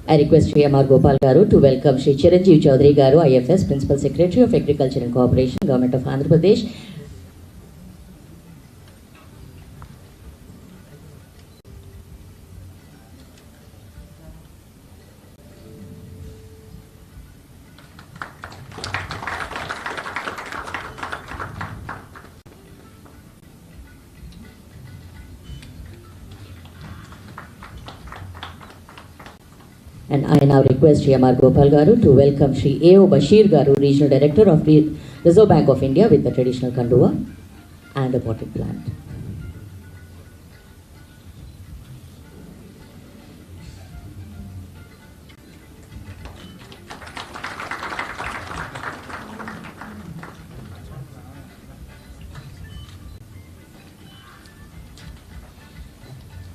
I request Shri M.R. Gopal Garu to welcome Shri Chiranjeev Chaudhary Garu, IFS, Principal Secretary of Agriculture and Cooperation, Government of Andhra Pradesh. And I now request Shri M.R. Gopal Garu to welcome Shri A.O. Bashir Garu, Regional Director of the Reserve Bank of India, with the traditional kanduva and a potted plant.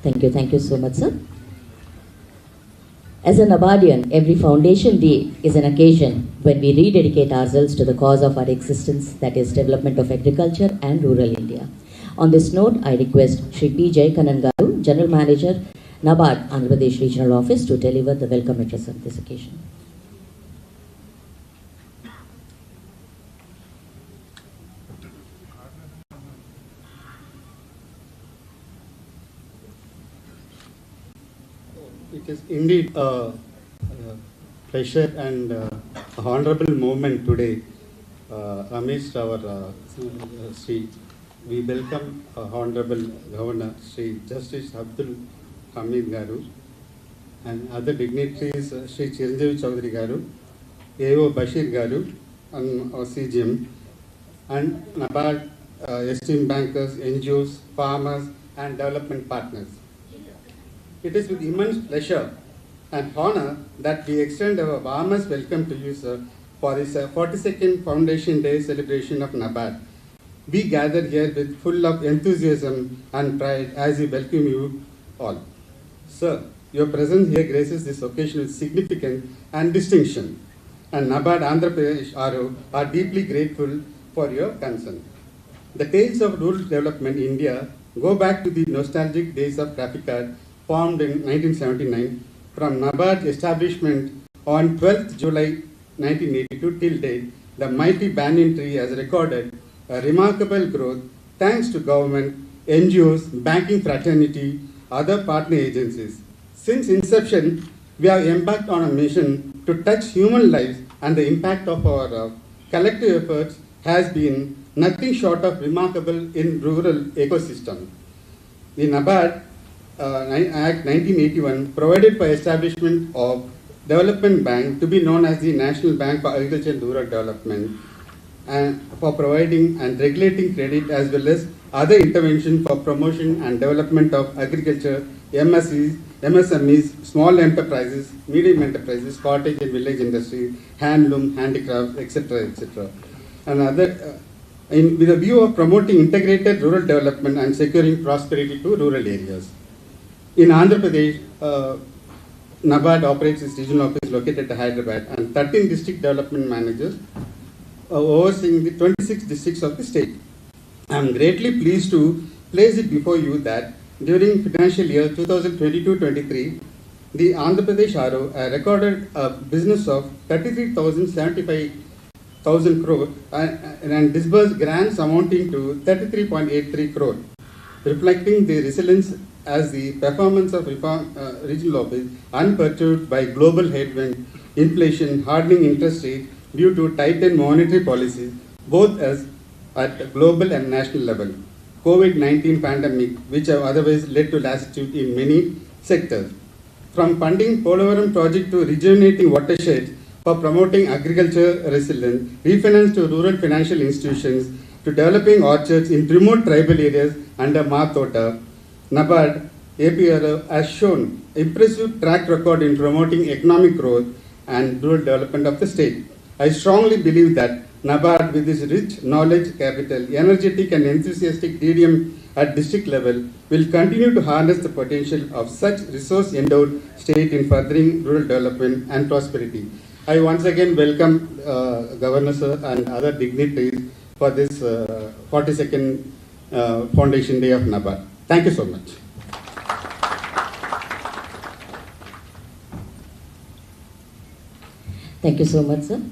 Thank you so much, sir. As a NABARDian, every Foundation Day is an occasion when we rededicate ourselves to the cause of our existence, that is development of agriculture and rural India. On this note, I request Shri P. Jayakanan Garu, General Manager, NABARD, Andhra Pradesh Regional Office, to deliver the welcome address on this occasion. It is indeed a pleasure and honorable moment today amidst our Sri. We welcome Honorable Governor Sri Justice Abdul Hamid Garu and other dignitaries, Sri Chiranjeev Chaudhary Garu, A.O. Bashir Garu, and our CGM, and NABARD, esteemed bankers, NGOs, farmers, and development partners. It is with immense pleasure and honor that we extend our warmest welcome to you, sir, for this 42nd Foundation Day celebration of NABARD. We gather here with full of enthusiasm and pride as we welcome you all. Sir, your presence here graces this occasion with significance and distinction, and NABARD Andhra Pradesh RO are deeply grateful for your concern. The tales of rural development in India go back to the nostalgic days of traffic card, formed in 1979, from NABARD establishment on 12th July 1982 till date. The mighty banyan tree has recorded a remarkable growth thanks to government, NGOs, banking fraternity, other partner agencies. Since inception, we have embarked on a mission to touch human lives, and the impact of our collective efforts has been nothing short of remarkable in rural ecosystem. The NABARD Act 1981 provided for establishment of Development Bank, to be known as the National Bank for Agriculture and Rural Development, and for providing and regulating credit as well as other intervention for promotion and development of agriculture, MSMEs, small enterprises, medium enterprises, cottage and village industry, handloom, handicrafts, etc., etc. And other, with a view of promoting integrated rural development and securing prosperity to rural areas. In Andhra Pradesh, NABARD operates its regional office located at Hyderabad, and 13 district development managers overseeing the 26 districts of the state. I am greatly pleased to place it before you that during financial year 2022-23, the Andhra Pradesh RO recorded a business of 33,075,000 crore and disbursed grants amounting to 33.83 crore, reflecting the resilience as the performance of regional office unperturbed by global headwind, inflation, hardening interest rate due to tightened monetary policies, both as at global and national level. COVID-19 pandemic, which have otherwise led to lassitude in many sectors. From funding Polavaram project to rejuvenating watersheds for promoting agriculture resilience, refinance to rural financial institutions, to developing orchards in remote tribal areas under Matota, NABARD APRO has shown impressive track record in promoting economic growth and rural development of the state. I strongly believe that NABARD, with its rich knowledge capital, energetic and enthusiastic DDM at district level, will continue to harness the potential of such resource-endowed state in furthering rural development and prosperity. I once again welcome Governor Sir and other dignitaries for this 42nd Foundation Day of NABARD. Thank you so much. Thank you so much, sir.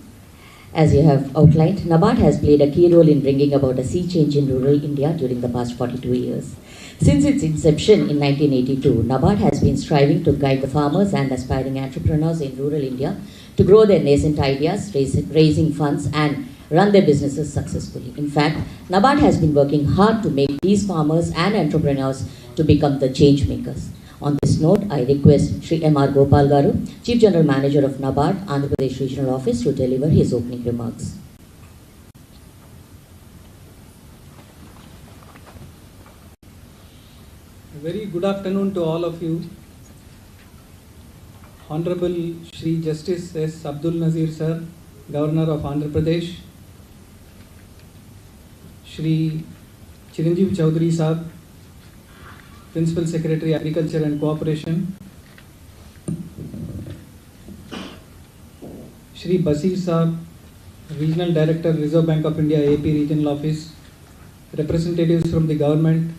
As you have outlined, NABARD has played a key role in bringing about a sea change in rural India during the past 42 years. Since its inception in 1982, NABARD has been striving to guide the farmers and aspiring entrepreneurs in rural India to grow their nascent ideas, raising funds and run their businesses successfully. In fact, NABARD has been working hard to make these farmers and entrepreneurs to become the change makers. On this note, I request Shri M.R. Gopal Garu, Chief General Manager of NABARD, Andhra Pradesh Regional Office, to deliver his opening remarks. A very good afternoon to all of you. Honorable Shri Justice S. Abdul Nazir Sir, Governor of Andhra Pradesh, Shri Chiranjeev Chaudhary Sahab, Principal Secretary Agriculture and Cooperation, Shri Basir Sahab, Regional Director, Reserve Bank of India, AP Regional Office, representatives from the government,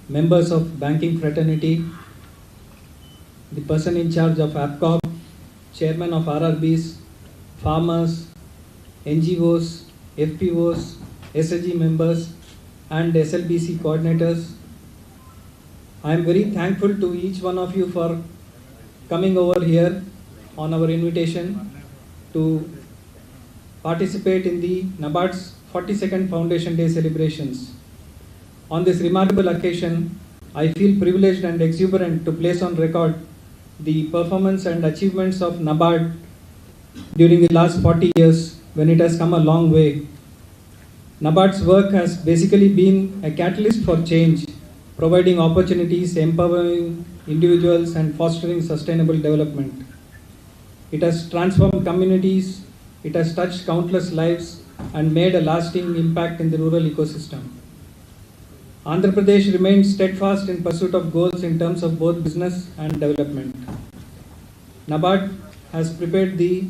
members of banking fraternity, the person in charge of APCOP, chairman of RRBs, farmers, NGOs, FPOs, SSG members, and SLBC coordinators. I am very thankful to each one of you for coming over here on our invitation to participate in the NABARD's 42nd Foundation Day celebrations. On this remarkable occasion, I feel privileged and exuberant to place on record the performance and achievements of NABARD during the last 40 years when it has come a long way. NABARD's work has basically been a catalyst for change, providing opportunities, empowering individuals and fostering sustainable development. It has transformed communities, it has touched countless lives and made a lasting impact in the rural ecosystem. Andhra Pradesh remains steadfast in pursuit of goals in terms of both business and development. NABARD has prepared the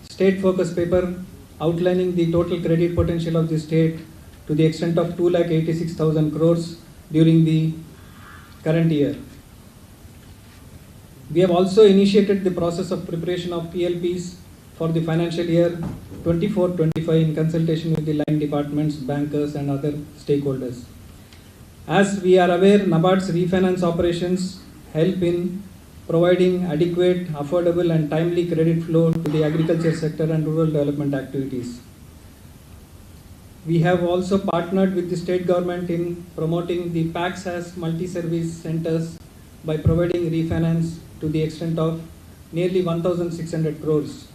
state focus paper outlining the total credit potential of the state to the extent of 2,86,000 crores during the current year. We have also initiated the process of preparation of PLPs for the financial year 24-25 in consultation with the line departments, bankers and other stakeholders. As we are aware, NABARD's refinance operations help in providing adequate, affordable and timely credit flow to the agriculture sector and rural development activities. We have also partnered with the state government in promoting the PACS as multi-service centers by providing refinance to the extent of nearly 1,600 crores.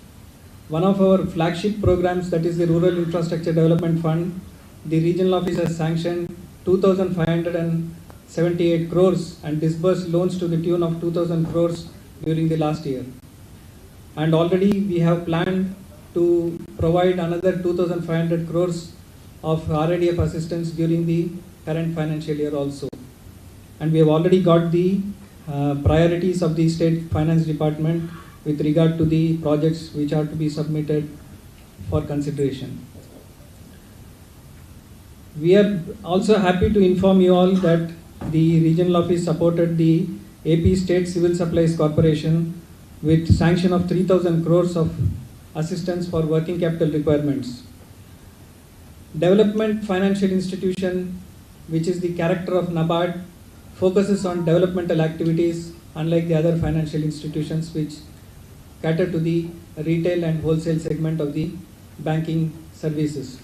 One of our flagship programs, that is the Rural Infrastructure Development Fund, the regional office has sanctioned 2,578 crores and disbursed loans to the tune of 2,000 crores during the last year. And already we have planned to provide another 2,500 crores of RADF assistance during the current financial year also. And we have already got the priorities of the State Finance Department with regard to the projects which are to be submitted for consideration. We are also happy to inform you all that the regional office supported the AP State Civil Supplies Corporation with sanction of 3,000 crores of assistance for working capital requirements. Development financial institution, which is the character of NABARD, focuses on developmental activities unlike the other financial institutions which cater to the retail and wholesale segment of the banking services.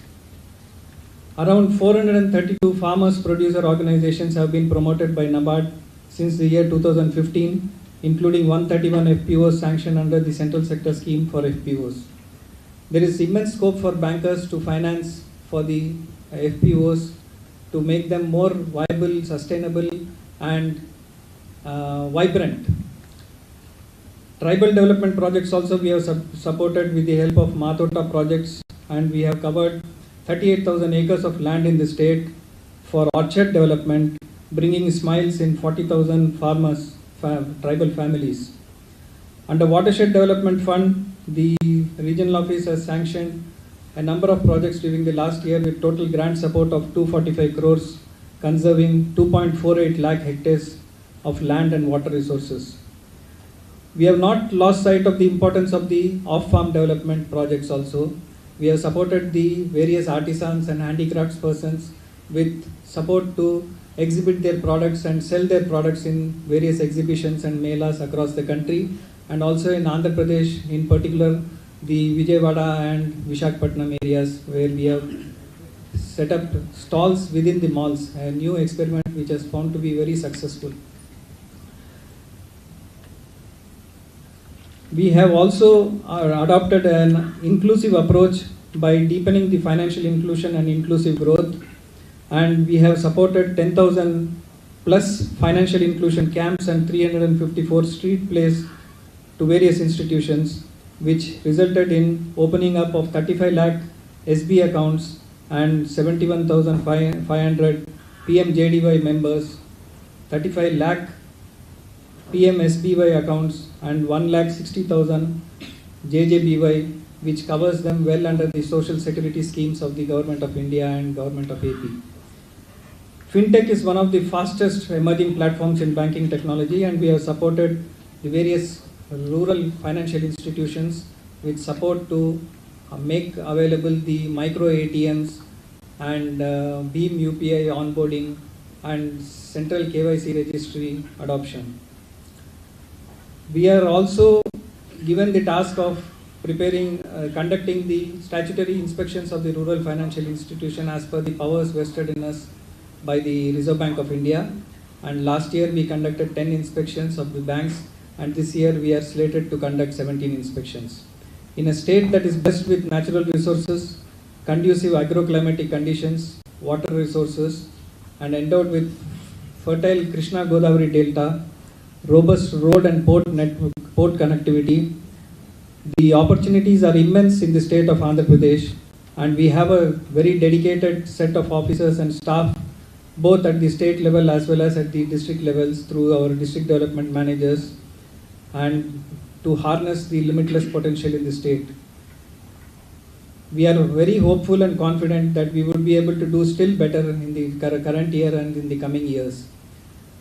Around 432 farmers producer organizations have been promoted by NABARD since the year 2015, including 131 FPOs sanctioned under the Central Sector Scheme for FPOs. There is immense scope for bankers to finance for the FPOs to make them more viable, sustainable and vibrant. Tribal development projects also we have supported with the help of Matota projects, and we have covered 38,000 acres of land in the state for orchard development, bringing smiles in 40,000 farmers, tribal families. Under Watershed Development Fund, the regional office has sanctioned a number of projects during the last year with total grant support of 245 crores, conserving 2.48 lakh hectares of land and water resources. We have not lost sight of the importance of the off-farm development projects also. We have supported the various artisans and handicrafts persons with support to exhibit their products and sell their products in various exhibitions and melas across the country, and also in Andhra Pradesh, in particular the Vijayawada and Visakhapatnam areas, where we have set up stalls within the malls, a new experiment which has found to be very successful. We have also adopted an inclusive approach by deepening the financial inclusion and inclusive growth, and we have supported 10,000 plus financial inclusion camps and 354 street plays to various institutions, which resulted in opening up of 35 lakh SB accounts and 71,500 PMJDY members, 35 lakh PMSBY accounts and 1,60,000 JJBY, which covers them well under the social security schemes of the Government of India and Government of AP. Fintech is one of the fastest emerging platforms in banking technology, and we have supported the various rural financial institutions with support to make available the micro ATMs and Beam UPI onboarding and central KYC registry adoption. We are also given the task of conducting the statutory inspections of the rural financial institution as per the powers vested in us by the Reserve Bank of India. And last year we conducted 10 inspections of the banks, and this year we are slated to conduct 17 inspections. In a state that is blessed with natural resources, conducive agroclimatic conditions, water resources, and endowed with fertile Krishna Godavari Delta, robust road and port connectivity, the opportunities are immense in the state of Andhra Pradesh, and we have a very dedicated set of officers and staff both at the state level as well as at the district levels through our district development managers, and to harness the limitless potential in the state. We are very hopeful and confident that we would be able to do still better in the current year and in the coming years,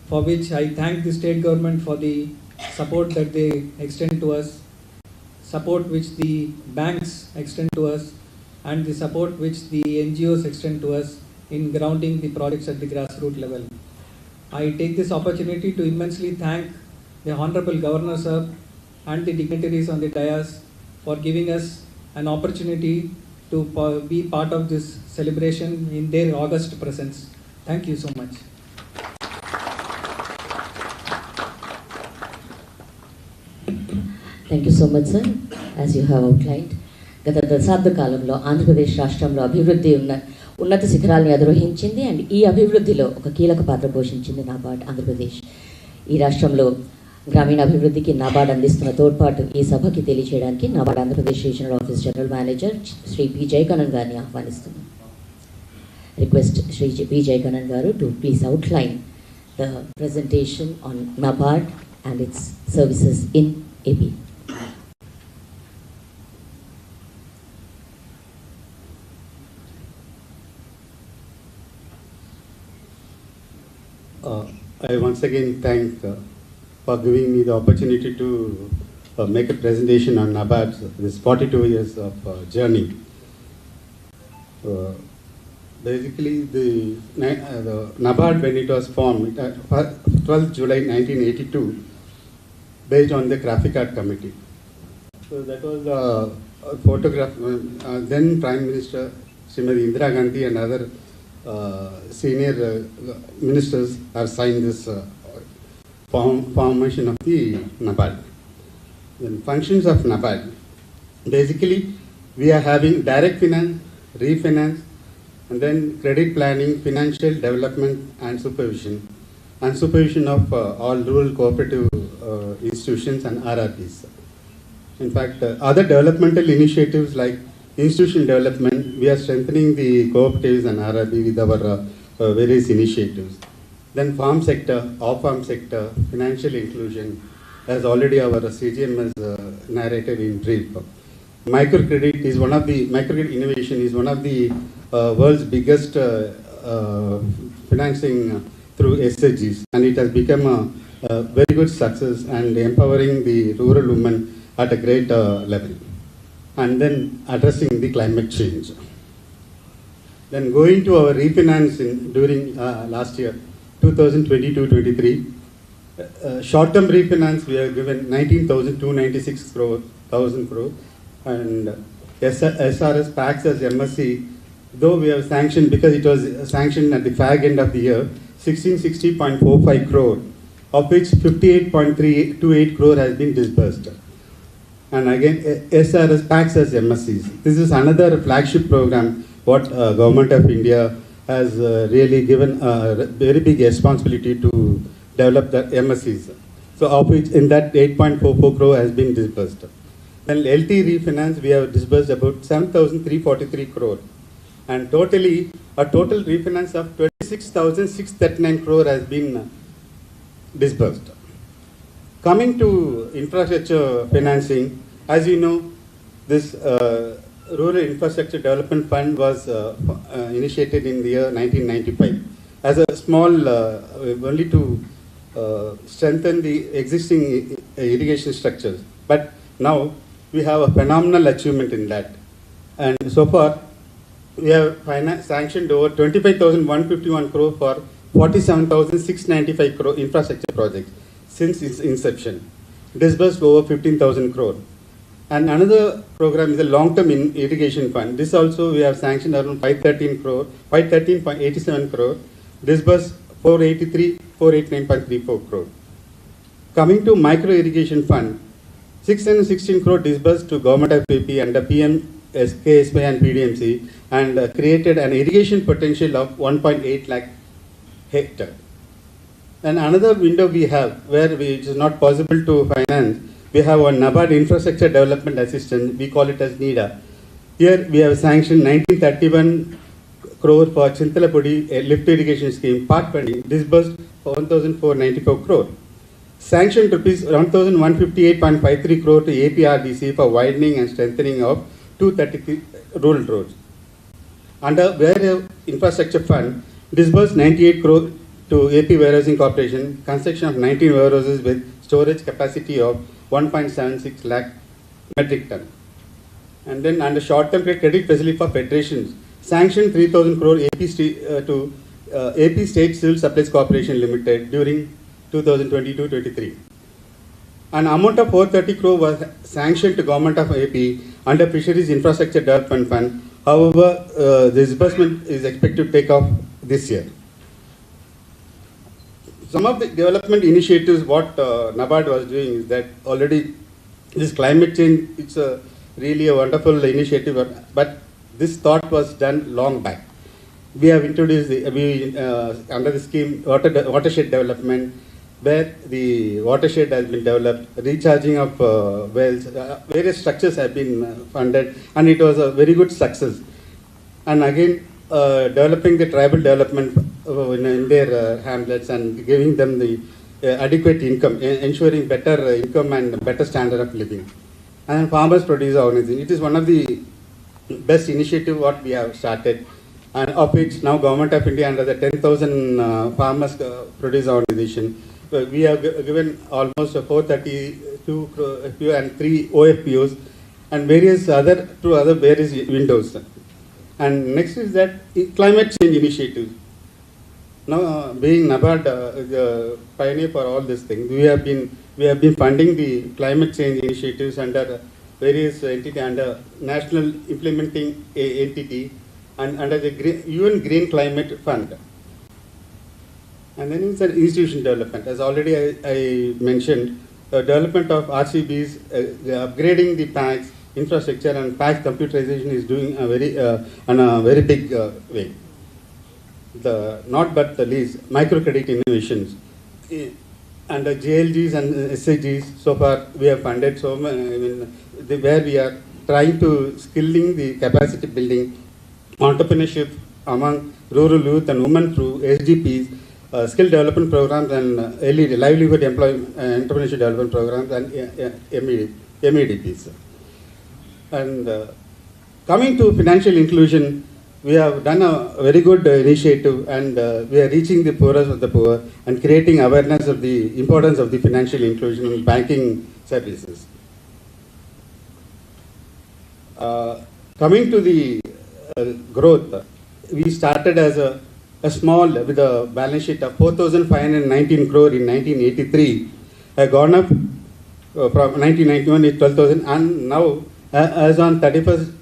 for which I thank the state government for the support that they extend to us, support which the banks extend to us, and the support which the NGOs extend to us in grounding the projects at the grassroots level. I take this opportunity to immensely thank the Honorable Governor Sir and the dignitaries on the dais for giving us an opportunity to be part of this celebration in their august presence. Thank you so much. Thank you so much, sir. As you have outlined, గత దశాబ్ద కాలంలో ఆంధ్రప్రదేశ్ రాష్ట్రంలో అభివృద్ధి ఉన్నత శిఖరాల్ని అధిరోహించింది, and ఈ అభివృద్ధిలో ఒక కీలక పాత్ర పోషించింది నాబార్డ్ ఆంధ్రప్రదేశ్. ఈ రాష్ట్రంలో గ్రామీణ అభివృద్ధికి నాబార్డ్ అందిస్తున్న తోడ్పాటు ఈ సభకి తెలియజేయడానికి NABARD Andhra Pradesh regional office general manager Shri P Jayakannan గారిని ఆహ్వానిస్తున్నాం. Request Shri P Jayakannan garu to please outline the presentation on NABARD and its services in AP. I once again thank for giving me the opportunity to make a presentation on NABARD, this 42 years of journey. Basically, the NABARD, when it was formed, 12th July 1982, based on the Graphic Art Committee. So that was a photograph. Then Prime Minister Srimati Indira Gandhi and other senior ministers have signed this formation of the NABARD. The functions of NABARD, basically we are having direct finance, refinance, and then credit planning, financial development and supervision of all rural cooperative institutions and RRPs. In fact, other developmental initiatives like institution development, we are strengthening the cooperatives and RRP with our various initiatives. Then farm sector, off-farm sector, financial inclusion, as already our CGM has narrated in brief. Microcredit innovation is one of the world's biggest financing through SHGs, and it has become a very good success and empowering the rural women at a great level, and then addressing the climate change. Then going to our refinancing during last year, 2022-23, short-term refinance we have given 19,296 crore, and SRS packs as MSC, though we have sanctioned, because it was sanctioned at the fag end of the year, 1660.45 crore, of which 58.328 crore has been disbursed. And again, SRS packs as MSCs. This is another flagship program what Government of India has really given a very big responsibility to develop the MSCs. So of which in that 8.44 crore has been disbursed. Then LT refinance we have disbursed about 7,343 crore. And totally, a total refinance of 26,639 crore has been disbursed. Coming to infrastructure financing, as you know, this Rural Infrastructure Development Fund was initiated in the year 1995 as a small, only to strengthen the existing irrigation structures. But now we have a phenomenal achievement in that. And so far, we have sanctioned over 25,151 crore for 47,695 crore infrastructure projects since its inception. Disbursed over 15,000 crore. And another program is a long-term irrigation fund. This also we have sanctioned around 513.87 crore. Disbursed 489.34 crore. Coming to micro irrigation fund, 616 crore disbursed to Government of AP under PM KSY and PDMC, and created an irrigation potential of 1.8 lakh hectare. And another window we have where it is not possible to finance, we have a NABARD Infrastructure Development Assistance, we call it as NIDA. Here we have sanctioned 1931 crore for Chintalapudi lift irrigation scheme, part funding, disbursed 1,494 crore. Sanctioned rupees 1,158.53 crore to APRDC for widening and strengthening of 233 rural roads. Under Warehouse Infrastructure Fund, disbursed 98 crore to AP Warehousing Corporation, construction of 19 warehouses with storage capacity of 1.76 lakh metric ton. And then under short-term credit facility for federations, sanctioned 3,000 crore to AP State Civil Supplies Corporation Limited during 2022-23. An amount of 430 crore was sanctioned to Government of AP under Fisheries Infrastructure Development Fund. However, the disbursement is expected to take off this year. Some of the development initiatives what NABARD was doing is that already this climate change, it's really a wonderful initiative, but this thought was done long back. We have introduced under the scheme watershed development, where the watershed has been developed, recharging of wells, various structures have been funded, and it was a very good success. And again, developing the tribal development in their hamlets and giving them the adequate income, ensuring better income and better standard of living. And farmers producer organization, it is one of the best initiative what we have started, and of which now Government of India under the 10,000 farmers producer organization, we have given almost 432 crore and 3 OFPOs and various other various windows. And next is that climate change initiative. Now, being NABARD the pioneer for all these things, we have been funding the climate change initiatives under various entities, under National Implementing Entity and under the UN Green Climate Fund. And then it's an institution development. As already I mentioned, development of RCBs, upgrading the PACs, infrastructure and PACs computerization is doing a very big way. Not but the least, microcredit innovations. Under JLGs and SHGs, so far we have funded so many, where we are trying to skilling the capacity building, entrepreneurship among rural youth and women through SGPs, skill development programs and early livelihood entrepreneurship development programs and MEDPs. And coming to financial inclusion, we have done a very good initiative, and we are reaching the poorest of the poor and creating awareness of the importance of the financial inclusion in banking services. Coming to the growth, we started as a small, with a balance sheet of 4,519 crore in 1983, have gone up from 1991 is 12,000, and now as on 31st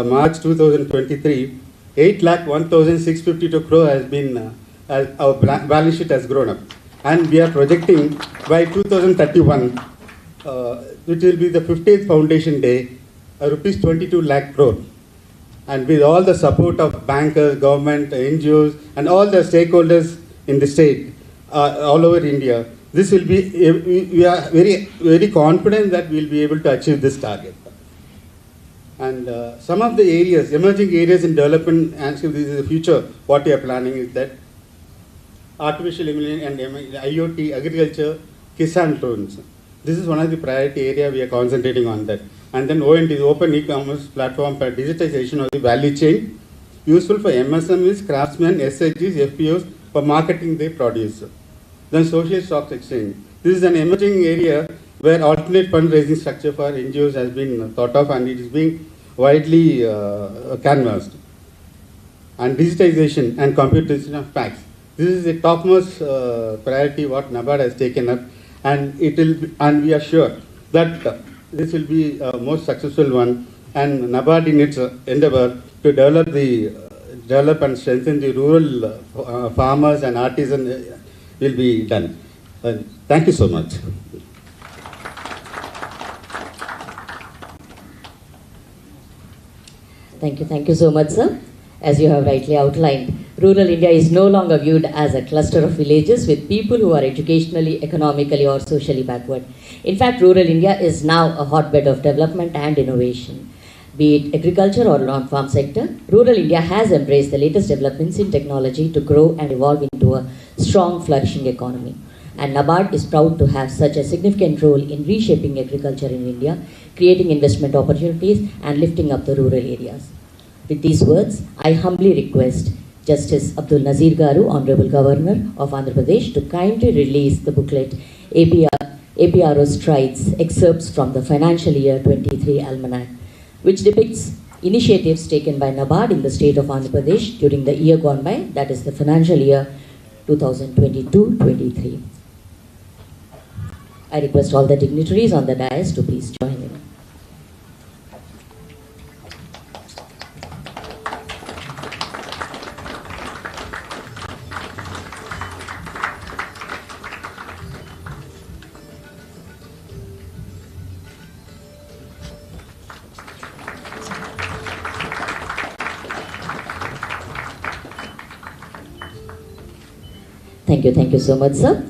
March 2023, 8,01,652 crore has been, our balance sheet has grown up. And we are projecting by 2031, which will be the 50th Foundation Day, rupees 22 lakh crore. And with all the support of bankers, government, NGOs, and all the stakeholders in the state, all over India, this will be, we are very, very confident that we will be able to achieve this target. And some of the areas, emerging areas in development, and this is the future, what we are planning is that artificial intelligence and IoT, agriculture, Kisan loans. This is one of the priority area we are concentrating on that. And then OND, open e-commerce platform for digitization of the value chain, useful for MSMEs, craftsmen, SHGs, FPOs for marketing their produce. Then social stock exchange. This is an emerging area where alternate fundraising structure for NGOs has been thought of, and it is being widely canvassed. And digitization and computation of facts. This is the topmost priority what NABARD has taken up, and it will be, and we are sure that this will be a most successful one, and NABARD in its endeavor to develop and strengthen the rural farmers and artisans will be done. Thank you so much. Thank you so much, sir. As you have rightly outlined, rural India is no longer viewed as a cluster of villages with people who are educationally, economically, or socially backward. In fact, rural India is now a hotbed of development and innovation. Be it agriculture or non-farm sector, rural India has embraced the latest developments in technology to grow and evolve into a strong, flourishing economy. And NABARD is proud to have such a significant role in reshaping agriculture in India, creating investment opportunities, and lifting up the rural areas. With these words, I humbly request Justice Abdul Nazir Garu, Honorable Governor of Andhra Pradesh, to kindly release the booklet APRO Strides, excerpts from the financial year 23 Almanac, which depicts initiatives taken by NABARD in the state of Andhra Pradesh during the year gone by, that is the financial year 2022-23. I request all the dignitaries on the dais to please join in. Thank you so much, sir.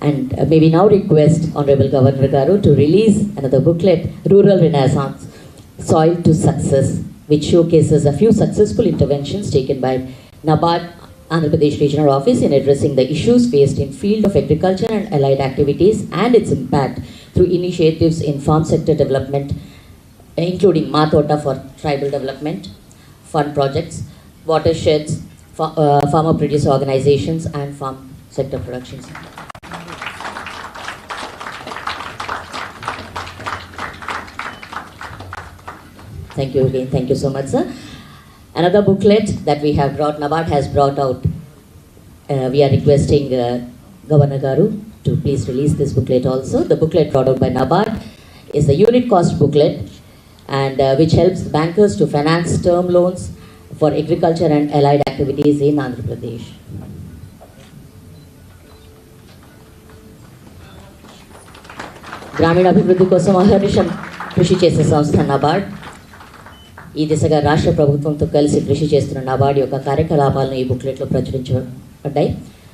And may we now request Honorable Governor Garu to release another booklet, Rural Renaissance, Soil to Success, which showcases a few successful interventions taken by NABARD Andhra Pradesh Regional Office in addressing the issues faced in field of agriculture and allied activities and its impact through initiatives in farm sector development, including Matota for tribal development, fund projects, watersheds, farmer producer organizations, and farm sector productions. Thank you again. Thank you so much, sir. Another booklet that we have brought, NABARD has brought out. We are requesting Governor Garu to please release this booklet also. The booklet brought out by NABARD is the unit cost booklet, and which helps bankers to finance term loans for agriculture and allied activities in Andhra Pradesh. గ్రామీణ అభివృద్ధి కోసం అహర్నిశం కృషి చేసే సంస్థ NABARD. ఈ దిశగా రాష్ట్ర ప్రభుత్వంతో కలిసి కృషి చేస్తున్న NABARD యొక్క కార్యకలాపాలను ఈ బుక్లెట్లో ప్రచురించబడ్డాయి.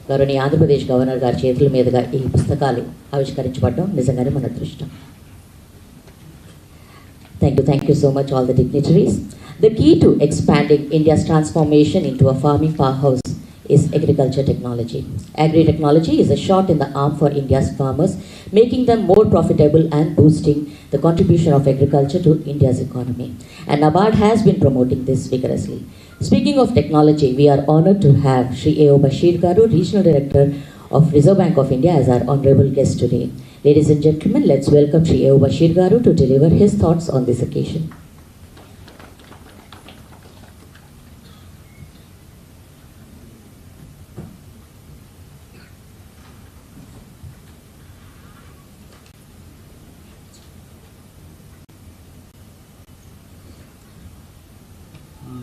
గౌరవనీయ ఆంధ్రప్రదేశ్ గవర్నర్ గారి చేతుల మీదుగా ఈ పుస్తకాలు ఆవిష్కరించబడడం నిజంగానే మన అదృష్టం. Thank you so much, all the dignitaries. The key to expanding India's transformation into a farming powerhouse is agriculture technology. Agri-technology is a shot in the arm for India's farmers, making them more profitable and boosting the contribution of agriculture to India's economy. And NABARD has been promoting this vigorously. Speaking of technology, we are honored to have Shri A.O. Bashir Garu, Regional Director of Reserve Bank of India, as our honorable guest today. Ladies and gentlemen, let's welcome Shri A.O. Bashir Garu to deliver his thoughts on this occasion.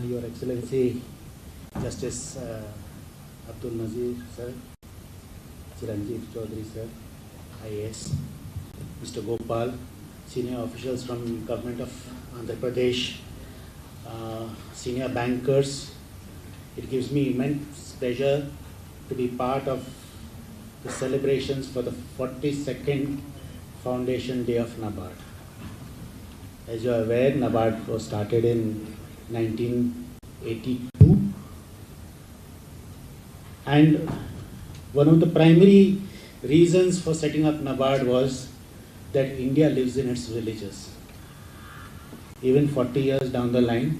Your Excellency, Justice Abdul Nazir Sir, Chiranjeev Chaudhary Sir, IAS, Mr. Gopal, senior officials from Government of Andhra Pradesh, senior bankers. It gives me immense pleasure to be part of the celebrations for the 42nd Foundation Day of NABARD. As you are aware, NABARD was started in 1982, and one of the primary reasons for setting up NABARD was that India lives in its villages. Even 40 years down the line,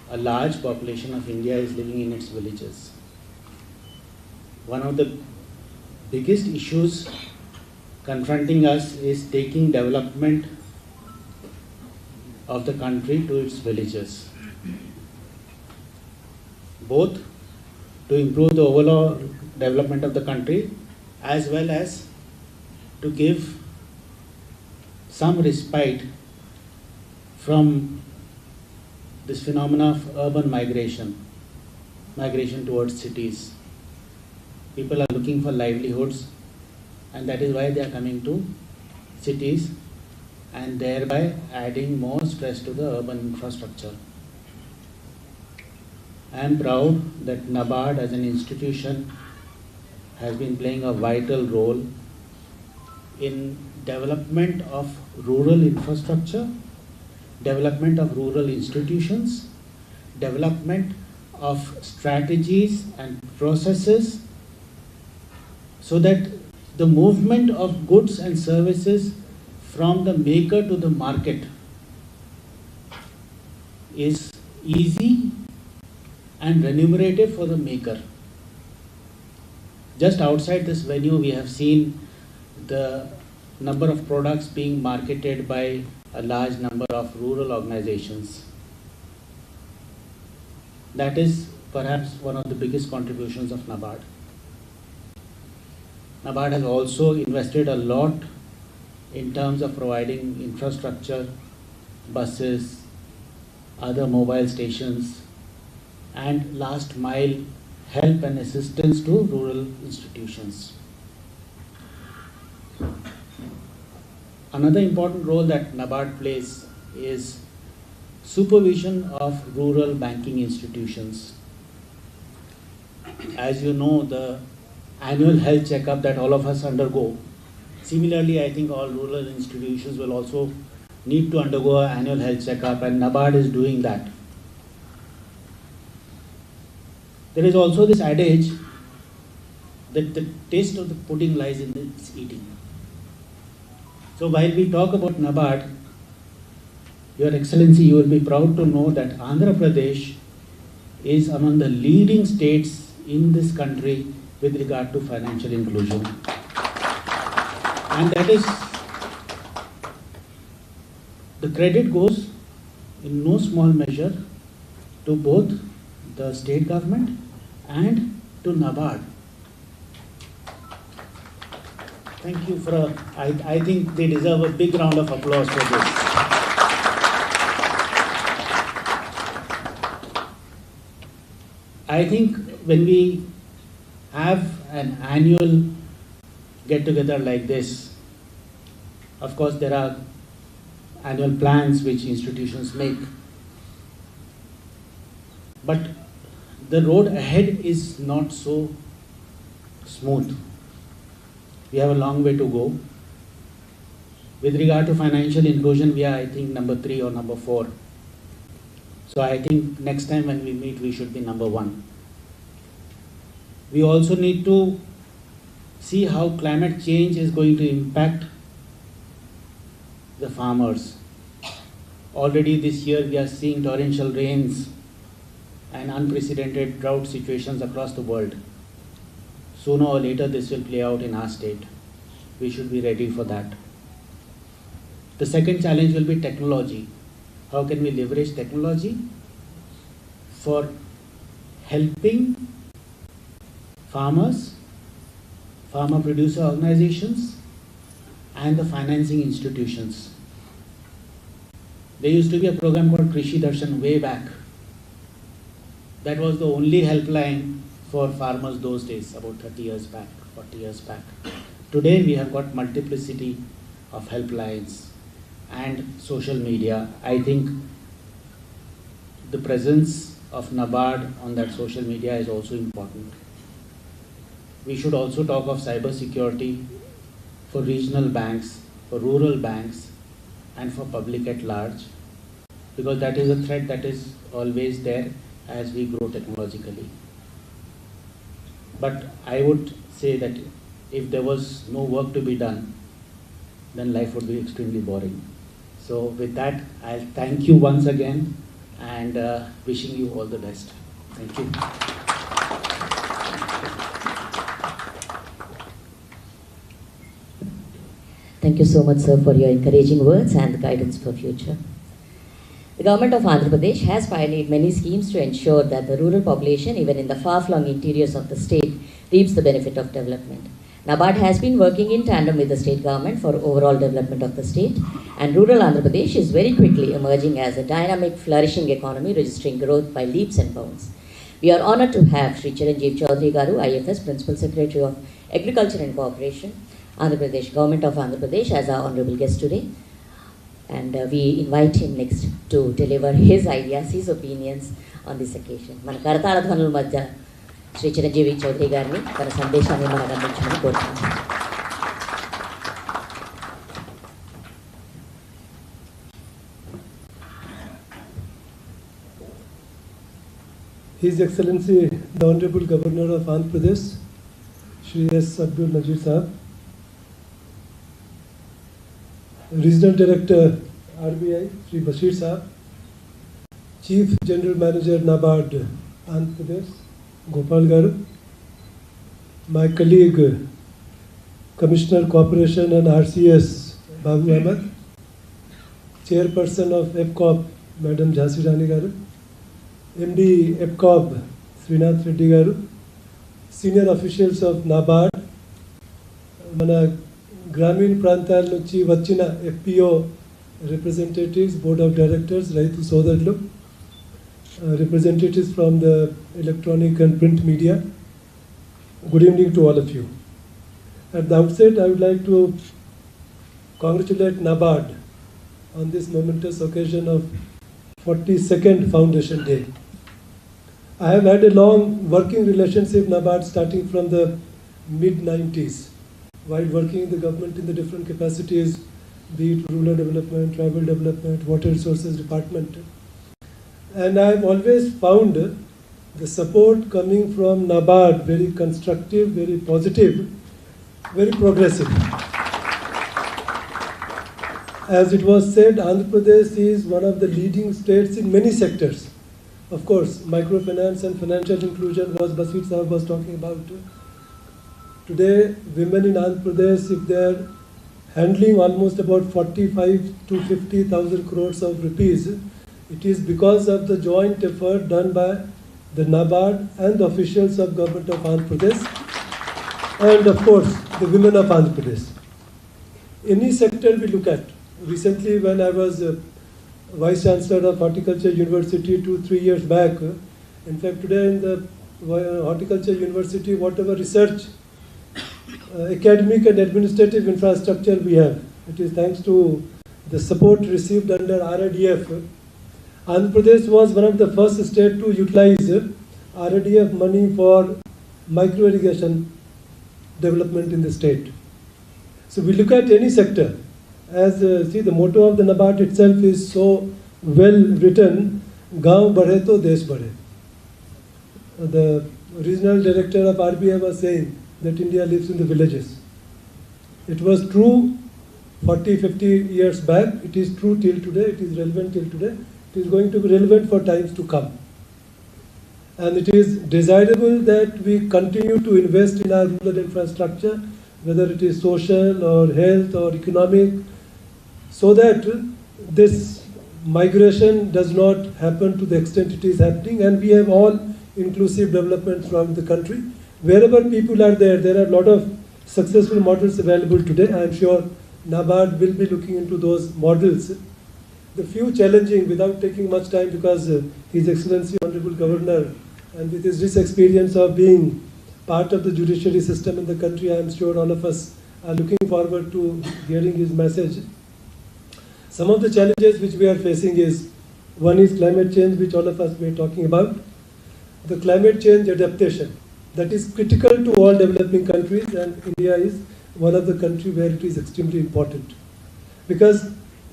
a large population of India is living in its villages. One of the biggest issues confronting us is taking development of the country to its villages, both to improve the overall development of the country as well as to give some respite from this phenomena of urban migration towards cities. People are looking for livelihoods, and that is why they are coming to cities and thereby adding more stress to the urban infrastructure. I am proud that NABARD as an institution has been playing a vital role in development of rural infrastructure, development of rural institutions, development of strategies and processes so that the movement of goods and services from the maker to the market is easy and remunerative for the maker. Just outside this venue, we have seen the number of products being marketed by a large number of rural organizations. That is perhaps one of the biggest contributions of NABARD. NABARD has also invested a lot in terms of providing infrastructure, buses, other mobile stations, and last mile help and assistance to rural institutions. Another important role that NABARD plays is supervision of rural banking institutions. As you know, the annual health checkup that all of us undergo, similarly, I think all rural institutions will also need to undergo an annual health checkup, and NABARD is doing that. There is also this adage that the taste of the pudding lies in its eating. So while we talk about NABARD, Your Excellency, you will be proud to know that Andhra Pradesh is among the leading states in this country with regard to financial inclusion. And that is, the credit goes in no small measure to both the state government and to NABARD. Thank you for I think they deserve a big round of applause for this. I think when we have an annual get-together like this, of course there are annual plans which institutions make, but the road ahead is not so smooth. We have a long way to go. With regard to financial inclusion, we are, I think, number 3 or number 4. So I think next time when we meet, we should be number 1. We also need to see how climate change is going to impact the farmers. Already this year we are seeing torrential rains and unprecedented drought situations across the world. Sooner or later, this will play out in our state. We should be ready for that. The second challenge will be technology. How can we leverage technology for helping farmers, farmer producer organizations, and the financing institutions? There used to be a program called Krishi Darshan way back. That was the only helpline for farmers those days, about 30 years back, 40 years back. Today we have got multiplicity of helplines and social media. I think the presence of NABARD on that social media is also important. We should also talk of cyber security for regional banks, for rural banks, and for public at large, because that is a threat that is always there as we grow technologically. But I would say that if there was no work to be done, then life would be extremely boring. So with that, I'll thank you once again and wishing you all the best. Thank you. Thank you so much, sir, for your encouraging words and the guidance for future. The government of Andhra Pradesh has pioneered many schemes to ensure that the rural population, even in the far-flung interiors of the state, reaps the benefit of development. NABARD has been working in tandem with the state government for overall development of the state, and rural Andhra Pradesh is very quickly emerging as a dynamic, flourishing economy registering growth by leaps and bounds. We are honored to have Sri Chiranjeev Chaudhary Garu, IFS, Principal Secretary of Agriculture and Cooperation, Andhra Pradesh, Government of Andhra Pradesh, as our honorable guest today. And we invite him next to deliver his ideas, his opinions on this occasion. మన కరతాళ ధ్వనుల మధ్య శ్రీ చిరంజీవి చౌదరి గారిని తన సందేశాన్ని మనకు అందించమని కోరుతున్నాను. His Excellency, the Honorable Governor of Andhra Pradesh, Shri S. Abdul Nazir Sahab, Regional Director RBI, Shri Bashir Sahab, Chief General Manager NABARD Andhra Pradesh, Gopal Garu, my colleague, Commissioner Corporation and RCS, Babu Ahmed, Chairperson of EPCOP, Madam Jhansi Rani Garu, MD EPCOP, Srinath Reddy Garu, Senior Officials of NABARD, మన గ్రామీణ ప్రాంతాల నుంచి వచ్చిన FPO representatives, Board of Directors, రైతు సోదరులు, representatives from the electronic and print media. Good evening to all of you. At the outset, I would like to congratulate NABARD on this momentous occasion of 42nd Foundation Day. I have had a long working relationship with NABARD starting from the mid-90s. While working in the government in the different capacities, be it rural development, tribal development, water resources department. And I have always found the support coming from NABARD very constructive, very positive, very progressive. As it was said, Andhra Pradesh is one of the leading states in many sectors. Of course, microfinance and financial inclusion was Basir Sahab was talking about. Today, women in Andhra Pradesh, if they are handling almost about 45 to 50,000 crores of rupees, it is because of the joint effort done by the NABARD and the officials of government of Andhra Pradesh, and of course, the women of Andhra Pradesh. Any sector we look at. Recently, when I was Vice Chancellor of Horticulture University 2-3 years back, in fact, today in the Horticulture University, whatever research, academic and administrative infrastructure we have, it is thanks to the support received under RDF. Andhra Pradesh was one of the first states to utilize RDF money for micro irrigation development in the state. So we look at any sector. As see, the motto of the NABARD itself is so well written, "Gaon badhe to desh badhe." The regional director of RBI was saying that India lives in the villages. It was true 40-50 years back. It is true till today. It is relevant till today. It is going to be relevant for times to come. And it is desirable that we continue to invest in our rural infrastructure, whether it is social or health or economic, so that this migration does not happen to the extent it is happening, and we have all inclusive development from the country. Wherever people are there, there are a lot of successful models available today. I am sure NABARD will be looking into those models. The few challenging, without taking much time, because His Excellency Honorable Governor, and with his rich experience of being part of the judiciary system in the country, I am sure all of us are looking forward to hearing his message. Some of the challenges which we are facing is, one is climate change, which all of us were talking about. The climate change adaptation, that is critical to all developing countries, and India is one of the countries where it is extremely important. Because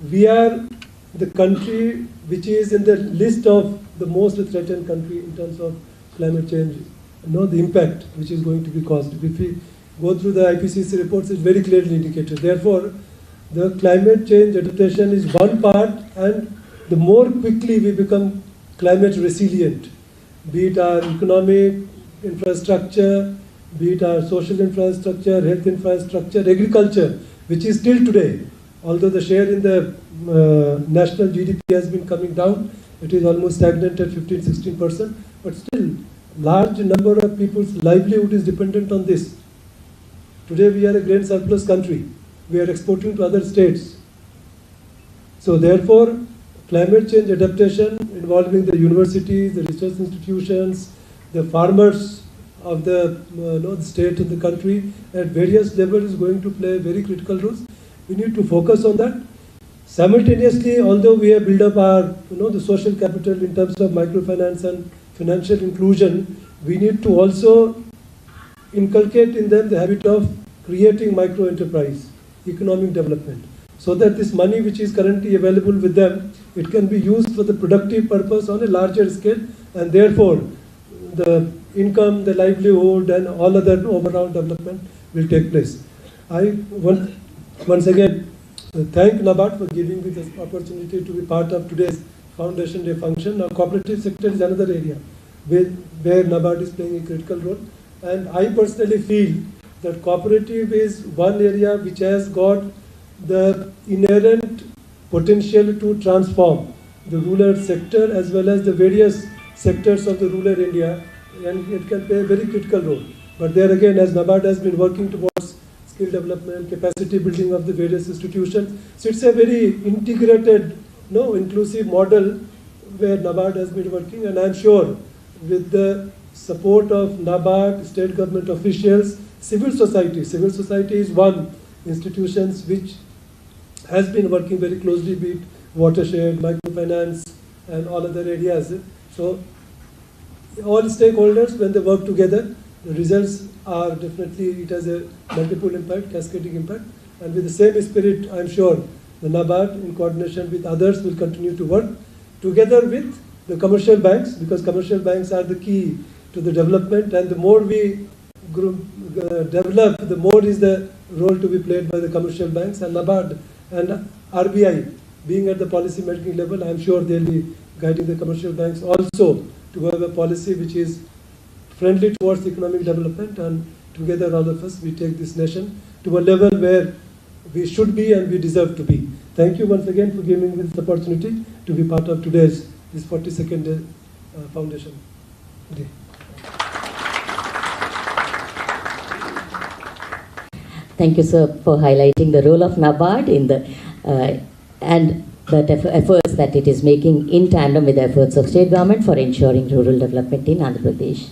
we are the country which is in the list of the most threatened country in terms of climate change, the impact which is going to be caused. If we go through the IPCC reports, it's very clearly indicated. Therefore, the climate change adaptation is one part, and the more quickly we become climate resilient, be it our economic infrastructure, be it our social infrastructure, health infrastructure, agriculture, which is still today, although the share in the national GDP has been coming down, it is almost stagnant at 15-16%, but still large number of people's livelihood is dependent on this. Today we are a grain surplus country. We are exporting to other states. So therefore, climate change adaptation involving the universities, the research institutions, the farmers of the state and the country at various levels is going to play very critical roles. We need to focus on that. Simultaneously, although we have built up our the social capital in terms of microfinance and financial inclusion, we need to also inculcate in them the habit of creating micro enterprise, economic development, so that this money which is currently available with them, it can be used for the productive purpose on a larger scale, and therefore the income, the livelihood, and all other overall development will take place. I once again thank NABARD for giving me this opportunity to be part of today's Foundation Day function. Now, cooperative sector is another area where NABARD is playing a critical role, and I personally feel that cooperative is one area which has got the inherent potential to transform the rural sector as well as the various sectors of the rural India, and it can play a very critical role. But there again, as NABARD has been working towards skill development, capacity building of the various institutions, so it's a very integrated, inclusive model where NABARD has been working, and I'm sure with the support of NABARD, state government officials, civil society is one institution which has been working very closely with watershed, microfinance, and all other areas. So all stakeholders, when they work together, the results are definitely, it has a multiple impact, cascading impact, and with the same spirit, I'm sure the NABARD in coordination with others will continue to work together with the commercial banks, because commercial banks are the key to the development, and the more we develop, the more is the role to be played by the commercial banks, and NABARD and RBI being at the policy making level, I'm sure they'll be guiding the commercial banks also to have a policy which is friendly towards economic development, and together all of us, we take this nation to a level where we should be and we deserve to be. Thank you once again for giving me this opportunity to be part of today's, this 42nd Foundation Day. Thank you, sir, for highlighting the role of NABARD in the and the efforts that it is making in tandem with the efforts of state government for ensuring rural development in Andhra Pradesh.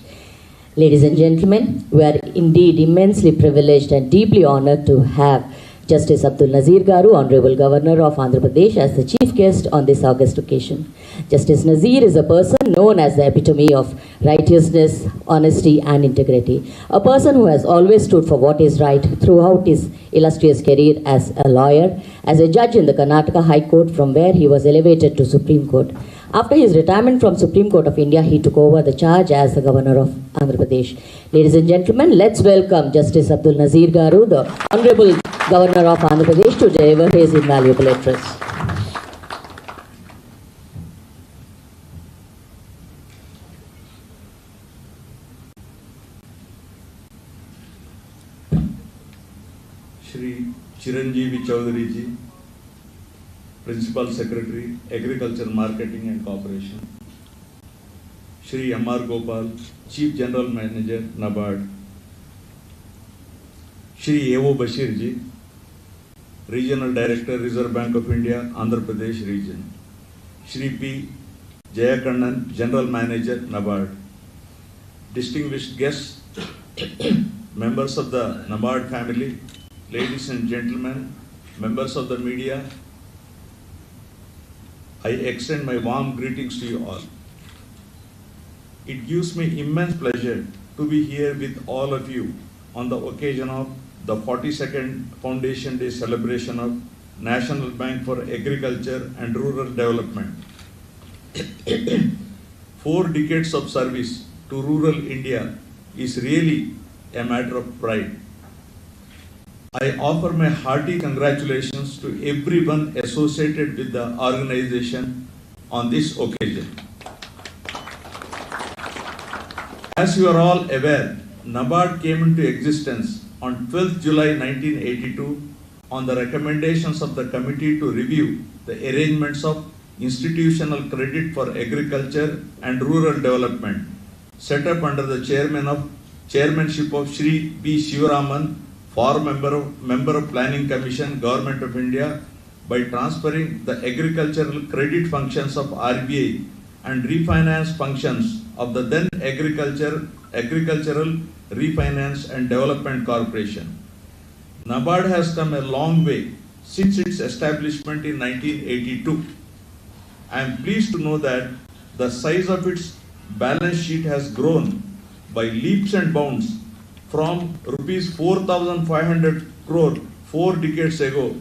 Ladies and gentlemen, we are indeed immensely privileged and deeply honored to have Justice Abdul Nazir Garu, Honorable Governor of Andhra Pradesh, as the chief guest on this august occasion. Justice Nazir is a person known as the epitome of righteousness, honesty and integrity. A person who has always stood for what is right throughout his illustrious career as a lawyer, as a judge in the Karnataka High Court, from where he was elevated to Supreme Court. After his retirement from Supreme Court of India, he took over the charge as the Governor of Andhra Pradesh. Ladies and gentlemen, let's welcome Justice Abdul Nazir Garu, the Honorable Governor of Andhra Pradesh, to deliver his invaluable address. Shri Chiranjeevi Chaudhary ji, Principal Secretary, Agriculture Marketing and Cooperation, Shri M.R. Gopal, Chief General Manager, NABARD, Shri A.O. Bashir ji, Regional Director, Reserve Bank of India, Andhra Pradesh Region, Shri P. Jayakannan, General Manager, NABARD, distinguished guests, members of the NABARD family, ladies and gentlemen, members of the media, I extend my warm greetings to you all. It gives me immense pleasure to be here with all of you on the occasion of the 42nd Foundation Day celebration of National Bank for Agriculture and Rural Development. 4 decades of service to rural India is really a matter of pride. I offer my hearty congratulations to everyone associated with the organization on this occasion. As you are all aware, NABARD came into existence on 12th July 1982 on the recommendations of the Committee to Review the Arrangements of Institutional Credit for Agriculture and Rural Development, set up under the chairmanship of Shri B. Shivaraman, former member of Planning Commission, Government of India, by transferring the agricultural credit functions of RBI and refinance functions of the then Agricultural Refinance and Development Corporation. NABARD has come a long way since its establishment in 1982. I am pleased to know that the size of its balance sheet has grown by leaps and bounds from rupees 4,500 crore 4 decades ago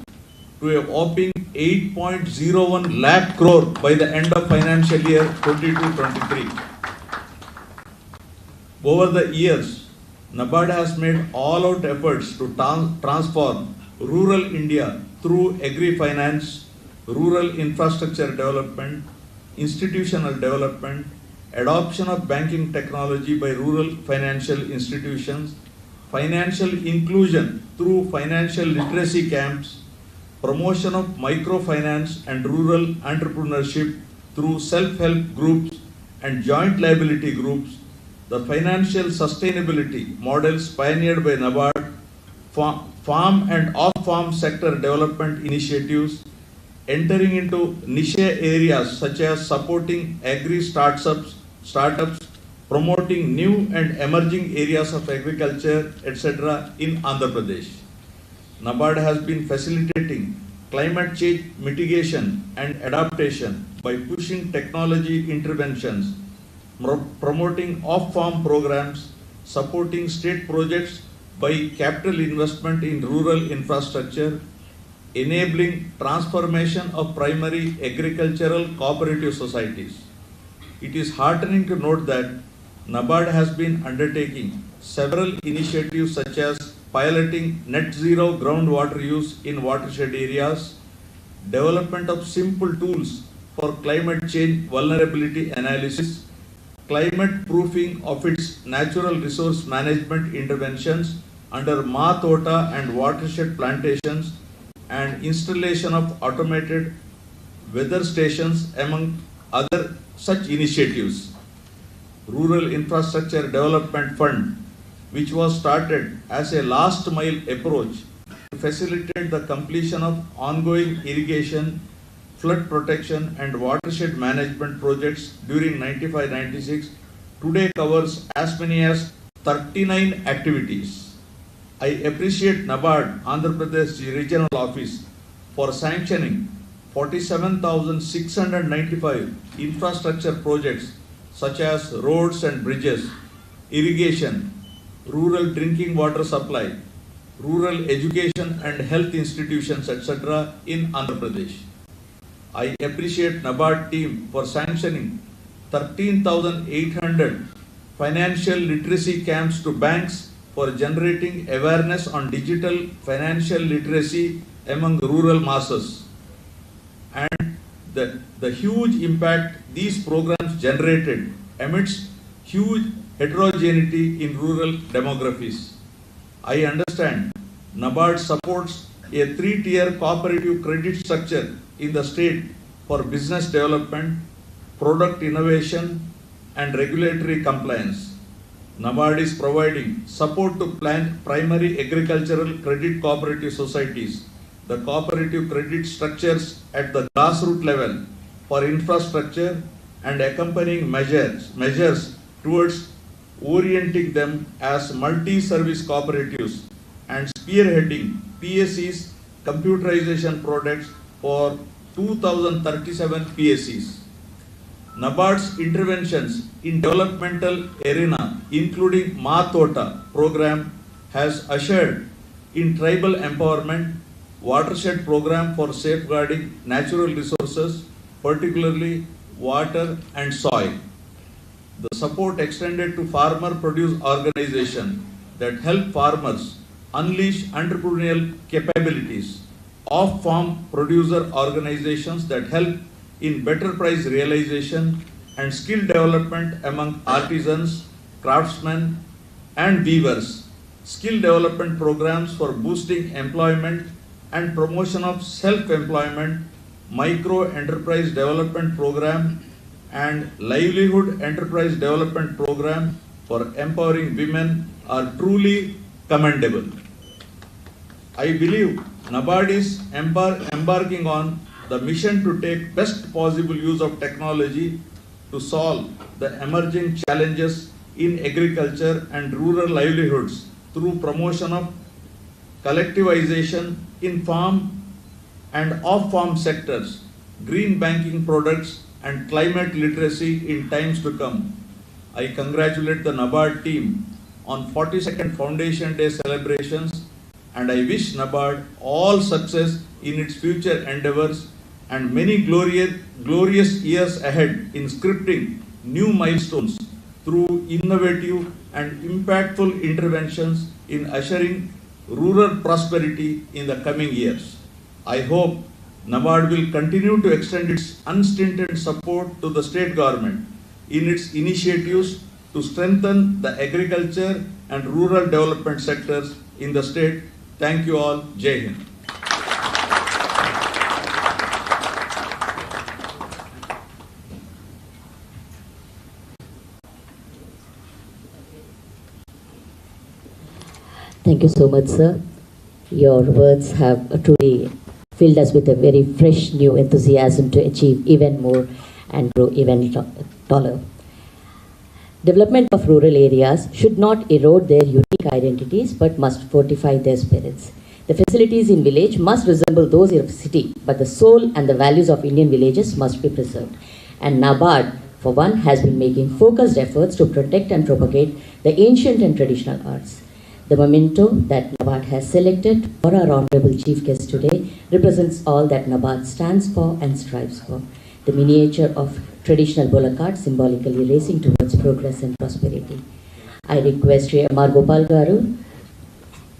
to a whopping 8.01 lakh crore by the end of financial year 22-23. Over the years, NABARD has made all-out efforts to transform rural India through agri-finance, rural infrastructure development, institutional development, adoption of banking technology by rural financial institutions, financial inclusion through financial literacy camps, promotion of microfinance and rural entrepreneurship through self-help groups and joint liability groups, the financial sustainability models pioneered by NABARD, farm and off-farm sector development initiatives, entering into niche areas such as supporting agri-startups, promoting new and emerging areas of agriculture, etc. in Andhra Pradesh. NABARD has been facilitating climate change mitigation and adaptation by pushing technology interventions, promoting off-farm programs, supporting state projects by capital investment in rural infrastructure, enabling transformation of primary agricultural cooperative societies. It is heartening to note that NABARD has been undertaking several initiatives such as piloting net zero groundwater use in watershed areas, development of simple tools for climate change vulnerability analysis, climate proofing of its natural resource management interventions under Ma Tota and watershed plantations, and installation of automated weather stations among other such initiatives. Rural Infrastructure Development Fund, which was started as a last mile approach to facilitate the completion of ongoing irrigation, flood protection and watershed management projects during 95-96, today covers as many as 39 activities. I appreciate NABARD Andhra Pradesh Regional Office for sanctioning 47,695 infrastructure projects such as roads and bridges, irrigation, rural drinking water supply, rural education and health institutions, etc. in Andhra Pradesh. I appreciate NABARD team for sanctioning 13,800 financial literacy camps to banks for generating awareness on digital financial literacy among rural masses, and the huge impact these programs generated amidst huge heterogeneity in rural demographies. I understand NABARD supports a three-tier cooperative credit structure in the state for business development, product innovation, and regulatory compliance. NABARD is providing support to primary agricultural credit cooperative societies, the cooperative credit structures at the grassroots level for infrastructure and accompanying measures towards orienting them as multi-service cooperatives and spearheading PSE's computerization projects for 2037 PSEs. NABARD's interventions in developmental arena, including Ma Tota program, has ushered in tribal empowerment, watershed program for safeguarding natural resources, particularly water and soil. The support extended to farmer produce organization that help farmers unleash entrepreneurial capabilities, off-farm producer organizations that help in better price realization and skill development among artisans, craftsmen, and weavers, skill development programs for boosting employment and promotion of self-employment, micro enterprise development program, and livelihood enterprise development program for empowering women are truly commendable. I believe NABARD is embarking on the mission to take best possible use of technology to solve the emerging challenges in agriculture and rural livelihoods through promotion of collectivization in farm and off-farm sectors, green banking products, and climate literacy in times to come. I congratulate the NABARD team on 42nd Foundation Day celebrations, and I wish NABARD all success in its future endeavors and many glorious years ahead in scripting new milestones through innovative and impactful interventions in ushering rural prosperity in the coming years. I hope NABARD will continue to extend its unstinted support to the state government in its initiatives to strengthen the agriculture and rural development sectors in the state. Thank you all. Jai Hind. Thank you so much, sir. Your words have truly filled us with a very fresh new enthusiasm to achieve even more and grow even taller. Development of rural areas should not erode their unique identities but must fortify their spirits. The facilities in village must resemble those of city, but the soul and the values of Indian villages must be preserved. And NABARD, for one, has been making focused efforts to protect and propagate the ancient and traditional arts. The memento that NABARD has selected for our Honorable Chief Guest today represents all that NABARD stands for and strives for. The miniature of traditional bullock cart symbolically racing towards progress and prosperity. I request Sri M.R. Gopal Garu,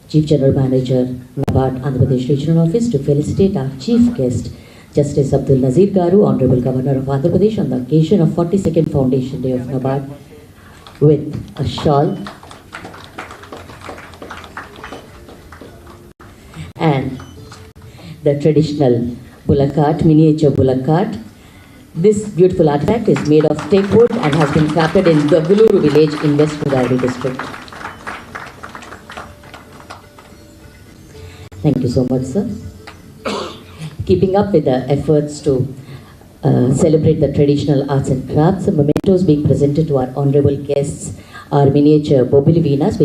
Chief General Manager, NABARD Andhra Pradesh Regional Office, to felicitate our Chief Guest, Justice Abdul Nazir Garu, Honorable Governor of Andhra Pradesh, on the occasion of 42nd Foundation Day of NABARD, with a shawl and the traditional bullock cart, miniature bullock cart. This beautiful artifact is made of teak wood and has been crafted in the Guluru village in West Godavari district. Thank you so much, sir. Keeping up with the efforts to celebrate the traditional arts and crafts, the mementos being presented to our honorable guests are miniature Bobili Venas,